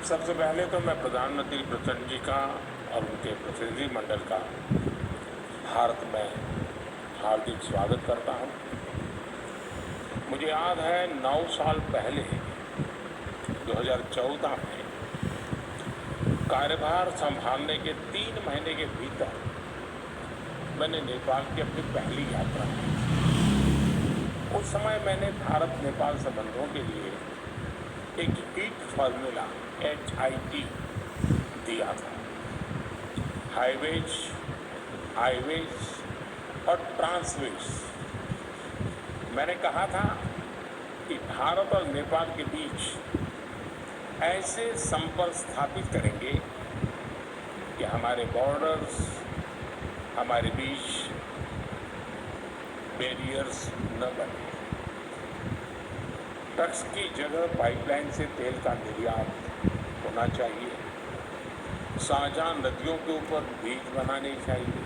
सबसे पहले तो मैं प्रधानमंत्री प्रचंड जी का और उनके प्रतिनिधिमंडल का भारत में हार्दिक स्वागत करता हूं। मुझे याद है 9 साल पहले 2014 में कार्यभार संभालने के 3 महीने के भीतर मैंने नेपाल की अपनी पहली यात्रा की। उस समय मैंने भारत नेपाल संबंधों के लिए एक हीट फार्मूला HIT दिया था। हाईवेज और ट्रांसवेज। मैंने कहा था कि भारत और नेपाल के बीच ऐसे संपर्क स्थापित करेंगे कि हमारे बॉर्डर्स, हमारे बीच बैरियर्स न बने। ट्रक्स की जगह पाइपलाइन से तेल का निर्यात होना चाहिए। साझा नदियों के ऊपर ब्रिज बनाने चाहिए।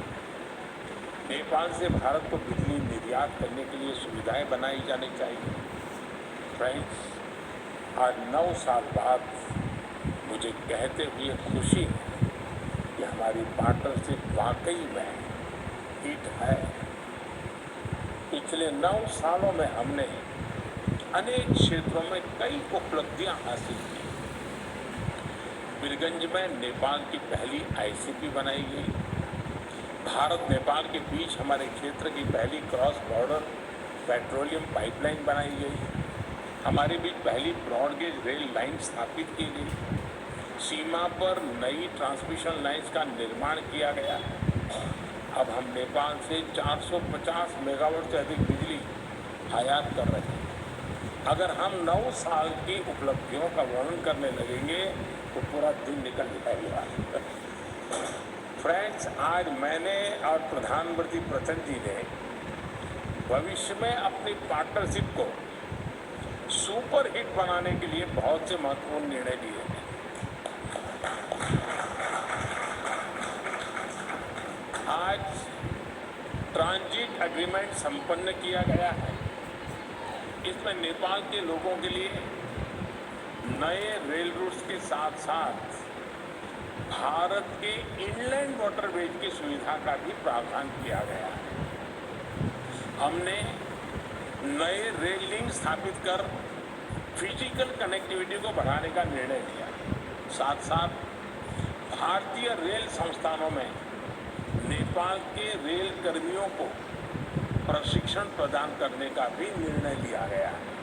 नेपाल से भारत को बिजली निर्यात करने के लिए सुविधाएं बनाई जानी चाहिए। फ्रेंड्स, आज 9 साल बाद मुझे कहते हुए खुशी है कि हमारी पार्टनरशिप वाकई में हिट है। पिछले 9 सालों में हमने अनेक क्षेत्रों में कई उपलब्धियां हासिल की। बीरगंज में नेपाल की पहली ICP बनाई गई। भारत नेपाल के बीच हमारे क्षेत्र की पहली क्रॉस बॉर्डर पेट्रोलियम पाइपलाइन बनाई गई। हमारे बीच पहली ब्रॉडगेज रेल लाइन स्थापित की गई। सीमा पर नई ट्रांसमिशन लाइन्स का निर्माण किया गया। अब हम नेपाल से 450 मेगावाट से अधिक बिजली आयात कर रहे हैं। अगर हम 9 साल की उपलब्धियों का वर्णन करने लगेंगे तो पूरा दिन निकल जाएगा। फ्रेंड्स, आज मैंने और प्रधानमंत्री प्रचंड जी ने भविष्य में अपनी पार्टनरशिप को सुपर हिट बनाने के लिए बहुत से महत्वपूर्ण निर्णय लिए हैं। आज ट्रांजिट एग्रीमेंट संपन्न किया गया है। इसमें नेपाल के लोगों के लिए नए रेल रूट्स के साथ साथ भारत के इनलैंड वाटरवेज की सुविधा का भी प्रावधान किया गया है। हमने नए रेल लिंक स्थापित कर फिजिकल कनेक्टिविटी को बढ़ाने का निर्णय लिया। साथ साथ भारतीय रेल संस्थानों में नेपाल के रेल कर्मियों को प्रशिक्षण प्रदान करने का भी निर्णय लिया गया है।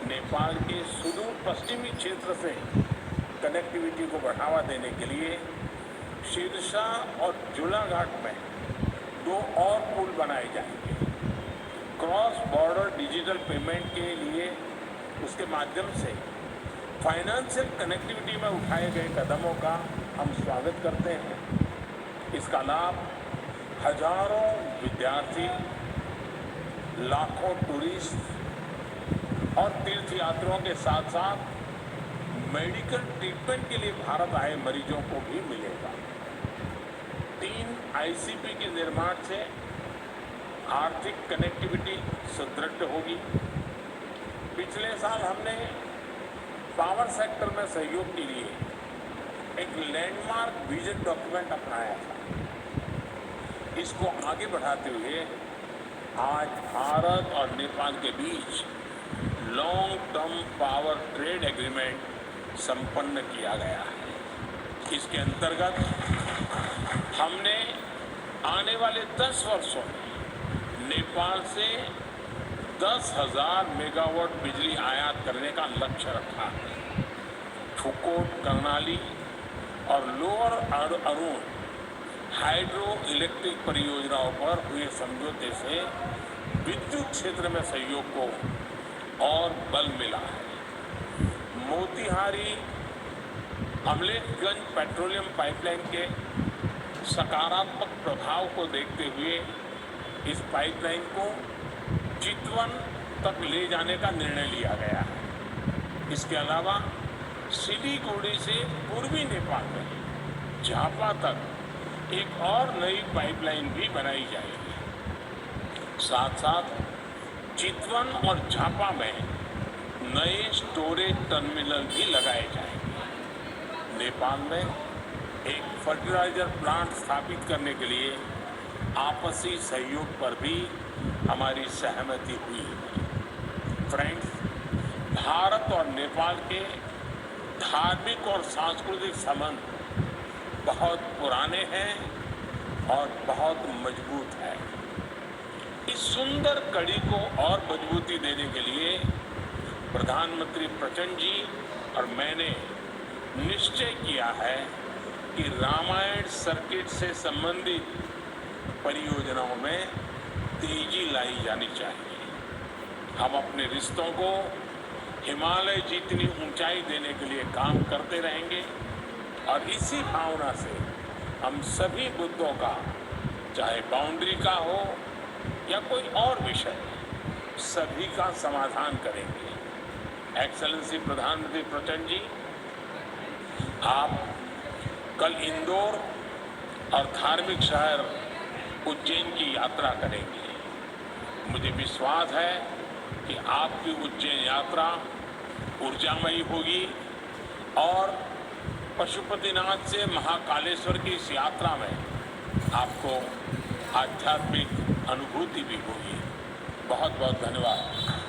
नेपाल के सुदूर पश्चिमी क्षेत्र से कनेक्टिविटी को बढ़ावा देने के लिए शीर्षा और जुलाघाट में 2 और पुल बनाए जाएंगे। क्रॉस बॉर्डर डिजिटल पेमेंट के लिए उसके माध्यम से फाइनेंशियल कनेक्टिविटी में उठाए गए कदमों का हम स्वागत करते हैं। इसका लाभ हजारों विद्यार्थी, लाखों टूरिस्ट और तीर्थयात्रियों के साथ साथ मेडिकल ट्रीटमेंट के लिए भारत आए मरीजों को भी मिलेगा। 3 ICP के निर्माण से आर्थिक कनेक्टिविटी सुदृढ़ होगी। पिछले साल हमने पावर सेक्टर में सहयोग के लिए एक लैंडमार्क विजन डॉक्यूमेंट अपनाया था। इसको आगे बढ़ाते हुए आज भारत और नेपाल के बीच long term power trade agreement संपन्न किया गया है। इसके अंतर्गत हमने आने वाले 10 वर्षों में नेपाल से 10,000 मेगावाट बिजली आयात करने का लक्ष्य रखा है। फुकोट, कर्णाली और लोअर अरुण हाइड्रो इलेक्ट्रिक परियोजनाओं पर हुए समझौते से विद्युत क्षेत्र में सहयोग को और बल मिला है। मोतिहारी अमलेखगंज पेट्रोलियम पाइपलाइन के सकारात्मक प्रभाव को देखते हुए इस पाइपलाइन को चितवन तक ले जाने का निर्णय लिया गया है। इसके अलावा सिलीगुड़ी से पूर्वी नेपाल में झापा तक एक और नई पाइपलाइन भी बनाई जाएगी। साथ साथ चितवन और झापा में नए स्टोरेज टर्मिनल भी लगाए जाएंगे। नेपाल में एक फर्टिलाइजर प्लांट स्थापित करने के लिए आपसी सहयोग पर भी हमारी सहमति हुई है। फ्रेंड्स, भारत और नेपाल के धार्मिक और सांस्कृतिक संबंध बहुत पुराने हैं और बहुत मजबूत है। इस सुंदर कड़ी को और मजबूती देने के लिए प्रधानमंत्री प्रचंड जी और मैंने निश्चय किया है कि रामायण सर्किट से संबंधित परियोजनाओं में तेजी लाई जानी चाहिए। हम अपने रिश्तों को हिमालय जितनी ऊंचाई देने के लिए काम करते रहेंगे और इसी भावना से हम सभी मुद्दों का, चाहे बाउंड्री का हो या कोई और विषय, सभी का समाधान करेंगे। एक्सेलेंसी प्रधानमंत्री प्रचंड जी, आप कल इंदौर और धार्मिक शहर उज्जैन की यात्रा करेंगे। मुझे विश्वास है कि आपकी उज्जैन यात्रा ऊर्जामयी होगी और पशुपतिनाथ से महाकालेश्वर की इस यात्रा में आपको आध्यात्मिक अनुभूति भी होगी। बहुत बहुत धन्यवाद।